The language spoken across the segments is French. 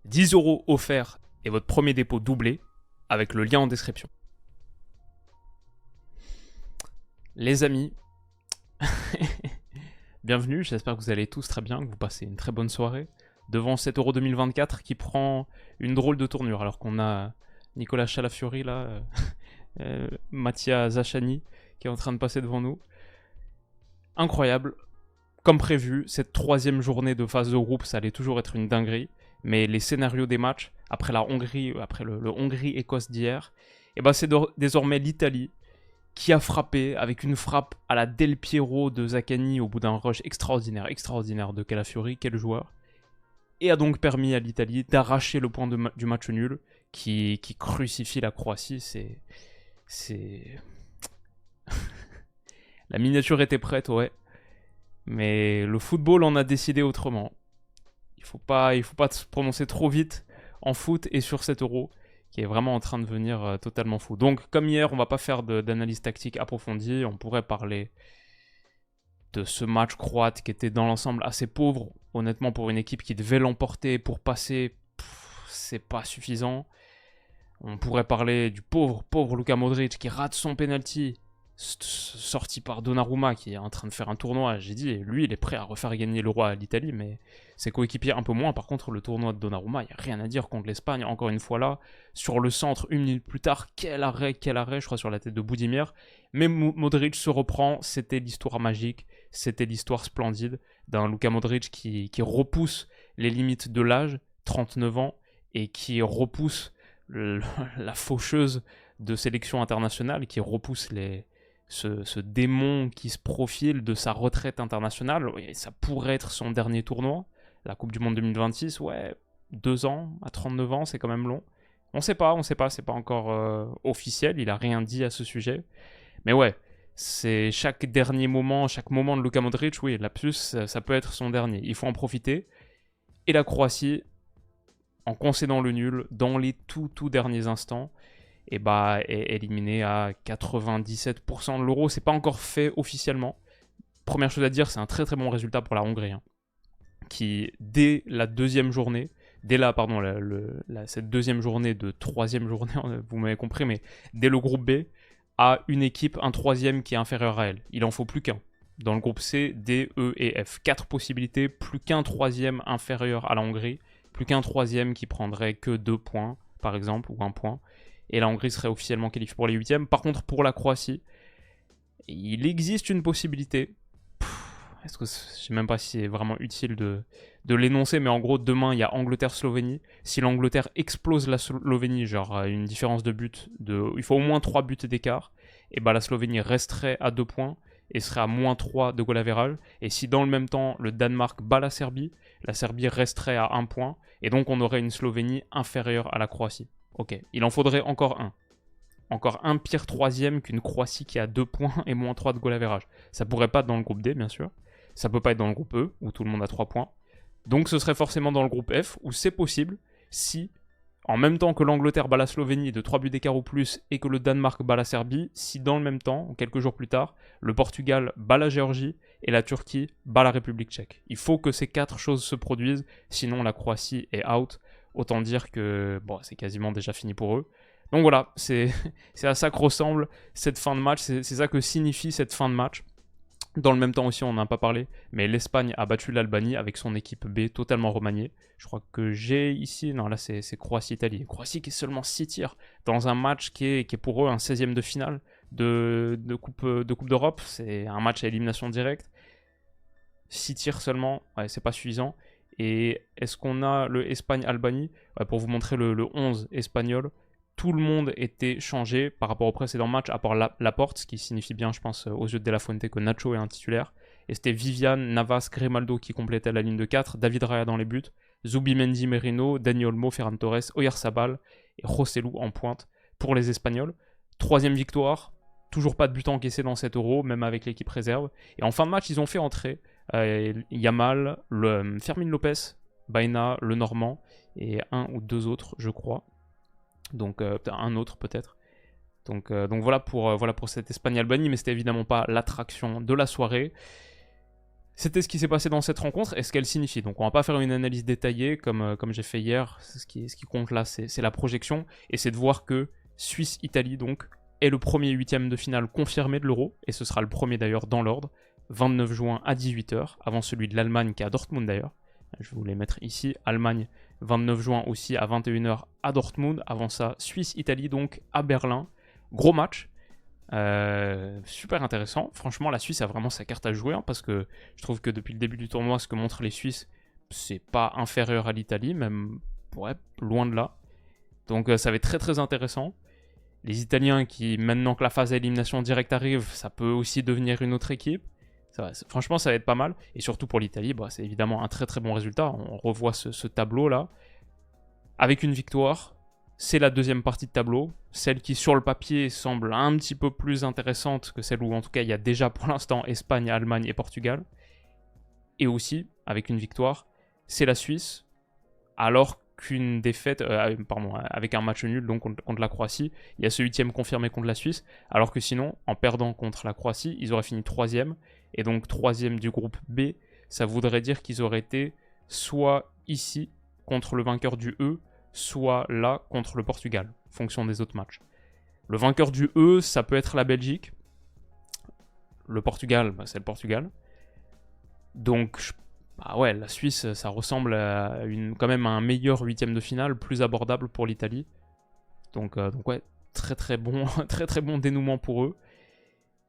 10 euros offerts et votre premier dépôt doublé avec le lien en description. Les amis, bienvenue, j'espère que vous allez tous très bien, que vous passez une très bonne soirée devant cet Euro 2024 qui prend une drôle de tournure alors qu'on a Nicolas Chalafiori là, Mattia Zachani qui est en train de passer devant nous. Incroyable, comme prévu, cette troisième journée de phase de groupe, ça allait toujours être une dinguerie, mais les scénarios des matchs, après la Hongrie, après le Hongrie-Écosse d'hier, et ben c'est désormais l'Italie qui a frappé avec une frappe à la Del Piero de Zaccagni au bout d'un rush extraordinaire de Calafiori, quel joueur, et a donc permis à l'Italie d'arracher le point du match nul qui crucifie la Croatie. C'est... La miniature était prête, ouais, mais le football en a décidé autrement. Il faut pas se prononcer trop vite en foot et sur cet Euro qui est vraiment en train de devenir totalement fou. Donc, comme hier, on va pas faire d'analyse tactique approfondie. On pourrait parler de ce match croate qui était dans l'ensemble assez pauvre. Honnêtement, pour une équipe qui devait l'emporter pour passer, c'est pas suffisant. On pourrait parler du pauvre Luka Modric qui rate son penalty, sorti par Donnarumma qui est en train de faire un tournoi. J'ai dit, lui, il est prêt à refaire gagner l'Euro à l'Italie, mais ses coéquipiers un peu moins. Par contre, le tournoi de Donnarumma, il n'y a rien à dire contre l'Espagne. Encore une fois là, sur le centre, une minute plus tard, quel arrêt, je crois, sur la tête de Budimir. Mais Modric se reprend, c'était l'histoire magique, c'était l'histoire splendide d'un Luka Modric qui repousse les limites de l'âge, 39 ans, et qui repousse la faucheuse de sélection internationale, qui repousse ce démon qui se profile de sa retraite internationale. Et ça pourrait être son dernier tournoi, la Coupe du Monde 2026, ouais, 2 ans, à 39 ans, c'est quand même long. On sait pas, c'est pas encore officiel, il a rien dit à ce sujet. Mais ouais, c'est chaque moment de Luka Modric, oui, lapsus, ça peut être son dernier. Il faut en profiter. Et la Croatie, en concédant le nul, dans les tout derniers instants, et bah, est éliminé à 97% de l'Euro. C'est pas encore fait officiellement. Première chose à dire, c'est un très bon résultat pour la Hongrie, hein, qui dès la deuxième journée, cette deuxième journée de troisième journée, vous m'avez compris, mais dès le groupe B, a une équipe, un troisième qui est inférieur à elle. Il en faut plus qu'un. Dans le groupe C, D, E et F. 4 possibilités, plus qu'un troisième inférieur à la Hongrie, plus qu'un troisième qui prendrait que 2 points, par exemple, ou 1 point. Et la Hongrie serait officiellement qualifiée pour les huitièmes. Par contre, pour la Croatie, il existe une possibilité. Je ne sais même pas si c'est vraiment utile de l'énoncer, mais en gros, demain, il y a Angleterre-Slovénie. Si l'Angleterre explose la Slovénie, genre une différence de but, il faut au moins 3 buts d'écart, et bah la Slovénie resterait à 2 points et serait à moins 3 de goal average. Et si dans le même temps, le Danemark bat la Serbie resterait à 1 point, et donc on aurait une Slovénie inférieure à la Croatie. Ok, il en faudrait encore un. Encore un pire troisième qu'une Croatie qui a 2 points et moins 3 de goal average. Ça pourrait pas être dans le groupe D, bien sûr. Ça peut pas être dans le groupe E, où tout le monde a 3 points. Donc ce serait forcément dans le groupe F, où c'est possible si, en même temps que l'Angleterre bat la Slovénie de 3 buts d'écart ou plus, et que le Danemark bat la Serbie, si dans le même temps, quelques jours plus tard, le Portugal bat la Géorgie, et la Turquie bat la République tchèque. Il faut que ces 4 choses se produisent, sinon la Croatie est out. Autant dire que bon, c'est quasiment déjà fini pour eux. Donc voilà, c'est à ça que ressemble cette fin de match, c'est ça que signifie cette fin de match. Dans le même temps aussi, on n'en a pas parlé, mais l'Espagne a battu l'Albanie avec son équipe B totalement remaniée. Je crois que j'ai ici, non là c'est Croatie-Italie. Croatie qui est seulement 6 tirs dans un match qui est pour eux un 16e de finale de Coupe d'Europe. C'est un match à élimination directe. 6 tirs seulement, ouais, c'est pas suffisant. Et est-ce qu'on a le Espagne-Albanie, ouais, pour vous montrer le 11 espagnol, tout le monde était changé par rapport au précédent match, à part Laporte, ce qui signifie bien, je pense, aux yeux de De La Fuente que Nacho est un titulaire. Et c'était Vivian, Navas, Grimaldo qui complétaient la ligne de 4, David Raya dans les buts, Zubimendi, Merino, Dani Olmo, Ferran Torres, Oyarzabal et Joselu en pointe pour les Espagnols. Troisième victoire, toujours pas de but encaissé dans cet Euro, même avec l'équipe réserve. Et en fin de match, ils ont fait entrer Yamal, Fermin Lopez, Baena, le Normand, et un ou deux autres, je crois. Donc un autre peut-être. Donc voilà pour cette Espagne-Albanie, mais c'était évidemment pas l'attraction de la soirée. C'était ce qui s'est passé dans cette rencontre et ce qu'elle signifie. Donc on va pas faire une analyse détaillée comme j'ai fait hier. Ce qui compte là, c'est la projection. Et c'est de voir que Suisse-Italie donc est le premier huitième de finale confirmé de l'Euro. Et ce sera le premier d'ailleurs dans l'ordre. 29 juin à 18h, avant celui de l'Allemagne qui est à Dortmund d'ailleurs. Je vais vous les mettre ici. Allemagne, 29 juin aussi à 21h à Dortmund. Avant ça, Suisse-Italie donc à Berlin. Gros match. Super intéressant. Franchement, la Suisse a vraiment sa carte à jouer hein, parce que je trouve que depuis le début du tournoi, ce que montrent les Suisses, c'est pas inférieur à l'Italie, même ouais, loin de là. Donc ça va être très très intéressant. Les Italiens qui, maintenant que la phase d'élimination directe arrive, ça peut aussi devenir une autre équipe. Franchement, ça va être pas mal. Et surtout pour l'Italie, bah, c'est évidemment un très très bon résultat. On revoit ce tableau là. Avec une victoire, c'est la deuxième partie de tableau, celle qui sur le papier semble un petit peu plus intéressante que celle où en tout cas il y a déjà pour l'instant Espagne, Allemagne et Portugal. Et aussi, avec une victoire, c'est la Suisse, alors qu'une défaite, avec un match nul donc contre la Croatie, il y a ce huitième confirmé contre la Suisse, alors que sinon, en perdant contre la Croatie, ils auraient fini troisième, et donc troisième du groupe B, ça voudrait dire qu'ils auraient été soit ici, contre le vainqueur du E, soit là contre le Portugal, en fonction des autres matchs. Le vainqueur du E, ça peut être la Belgique. Le Portugal, bah, c'est le Portugal. Donc, bah ouais, la Suisse, ça ressemble à quand même à un meilleur huitième de finale, plus abordable pour l'Italie. Donc ouais, très très bon, très très bon dénouement pour eux.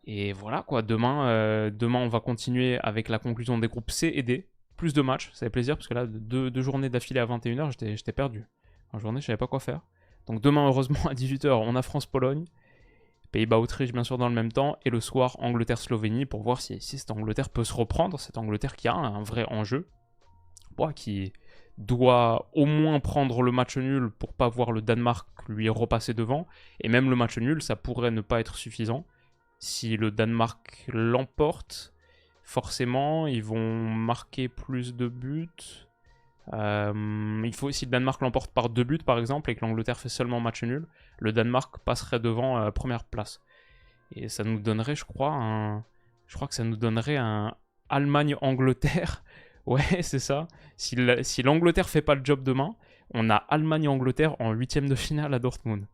Et voilà quoi, demain on va continuer avec la conclusion des groupes C et D. Plus de matchs, ça fait plaisir parce que là, deux journées d'affilée à 21h, j'étais perdu. En journée, je savais pas quoi faire. Donc demain, heureusement, à 18h, on a France-Pologne. Pays-Bas-Autriche, bien sûr, dans le même temps. Et le soir, Angleterre-Slovénie, pour voir si cette Angleterre peut se reprendre. Cette Angleterre qui a un vrai enjeu. Qui doit au moins prendre le match nul pour pas voir le Danemark lui repasser devant. Et même le match nul, ça pourrait ne pas être suffisant. Si le Danemark l'emporte, forcément, ils vont marquer plus de buts. Il faut, si le Danemark l'emporte par 2 buts par exemple et que l'Angleterre fait seulement match nul, le Danemark passerait devant première place. Et ça nous donnerait, je crois que ça nous donnerait un Allemagne-Angleterre. Ouais, c'est ça. Si l'Angleterre fait pas le job demain, on a Allemagne-Angleterre en huitième de finale à Dortmund.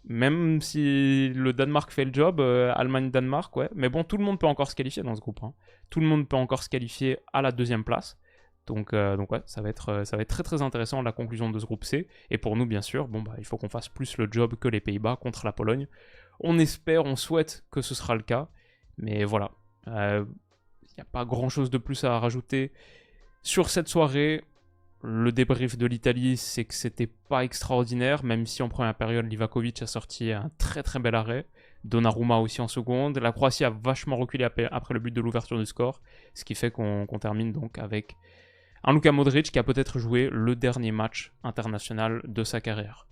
Même si le Danemark fait le job, Allemagne-Danemark, ouais. Mais bon, tout le monde peut encore se qualifier dans ce groupe. Hein. Tout le monde peut encore se qualifier à la deuxième place. Donc ouais, ça va être très très intéressant la conclusion de ce groupe C. Et pour nous, bien sûr, il faut qu'on fasse plus le job que les Pays-Bas contre la Pologne. On espère, on souhaite que ce sera le cas. Mais voilà, il n'y a pas grand-chose de plus à rajouter sur cette soirée. Le débrief de l'Italie, c'est que c'était pas extraordinaire, même si en première période, Livakovic a sorti un très très bel arrêt. Donnarumma aussi en seconde. La Croatie a vachement reculé après le but de l'ouverture du score, ce qui fait qu'on termine donc avec un Luka Modric qui a peut-être joué le dernier match international de sa carrière.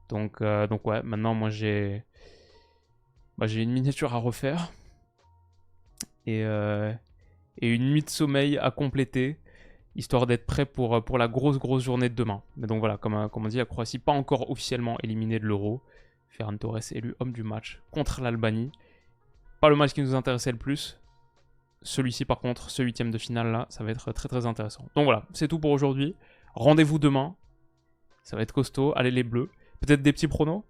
Donc ouais, maintenant moi j'ai une miniature à refaire et une nuit de sommeil à compléter, histoire d'être prêt pour la grosse journée de demain. Mais donc voilà, comme on dit, la Croatie pas encore officiellement éliminée de l'Euro. Ferran Torres élu homme du match contre l'Albanie. Pas le match qui nous intéressait le plus. Celui-ci par contre, ce huitième de finale là, ça va être très très intéressant. Donc voilà, c'est tout pour aujourd'hui. Rendez-vous demain. Ça va être costaud. Allez les Bleus. Peut-être des petits pronos.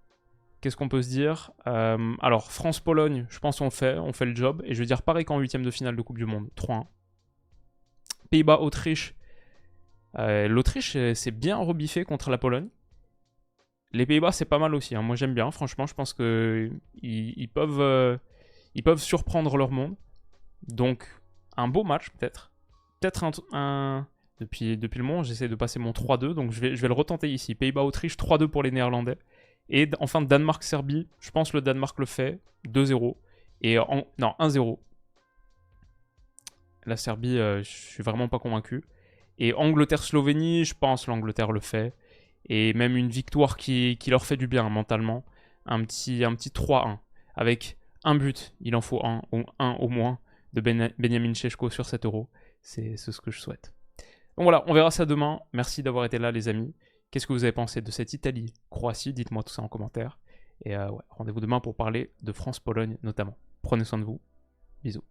Qu'est-ce qu'on peut se dire alors, France-Pologne, je pense qu'on fait le job. Et je veux dire pareil qu'en huitième de finale de Coupe du Monde. 3-1. Pays-Bas-Autriche. L'Autriche s'est bien rebiffé contre la Pologne. Les Pays-Bas, c'est pas mal aussi. Hein. Moi, j'aime bien. Franchement, je pense qu'ils peuvent surprendre leur monde. Donc, un beau match, peut-être. Peut-être Depuis le moment, j'essaie de passer mon 3-2. Donc, je vais le retenter ici. Pays-Bas-Autriche, 3-2 pour les Néerlandais. Et enfin, Danemark-Serbie. Je pense que le Danemark le fait. 2-0. Non, 1-0. La Serbie, je suis vraiment pas convaincu. Et Angleterre-Slovénie, je pense que l'Angleterre le fait. Et même une victoire qui leur fait du bien mentalement. Un petit 3-1. Avec un but, il en faut un au moins, de Benjamin Šeško sur 7 euros. C'est ce que je souhaite. Donc voilà, on verra ça demain. Merci d'avoir été là les amis. Qu'est-ce que vous avez pensé de cette Italie-Croatie? Dites-moi tout ça en commentaire. Et ouais, rendez-vous demain pour parler de France-Pologne notamment. Prenez soin de vous. Bisous.